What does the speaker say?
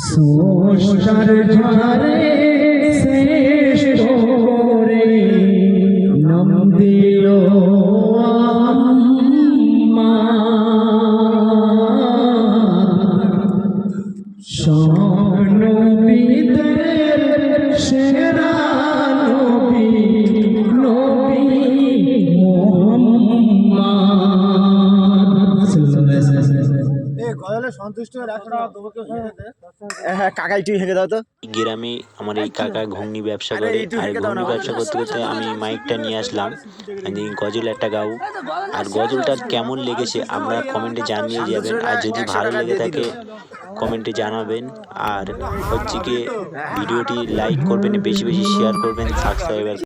Saucer ঝরে শেষ করে নাম দিল আম্মা নবীদের সেরা নবী নবী মুহাম্মদ কাকা একটু হেঁকে দাও তো। গ্রামে আমার এই কাকা ঘুগনি ব্যবসা করে, আর ঘুগনি ব্যবসা করতে করতে আমি মাইকটা নিয়ে আসলাম, আমি গজল একটা গাও। আর গজলটা কেমন লেগেছে আপনারা কমেন্টে জানিয়ে যাবেন, আর যদি ভালো লেগে থাকে কমেন্টে জানাবেন। আর হচ্ছে কি ভিডিওটি লাইক করবেন, বেশি বেশি শেয়ার করবেন, সাবস্ক্রাইবার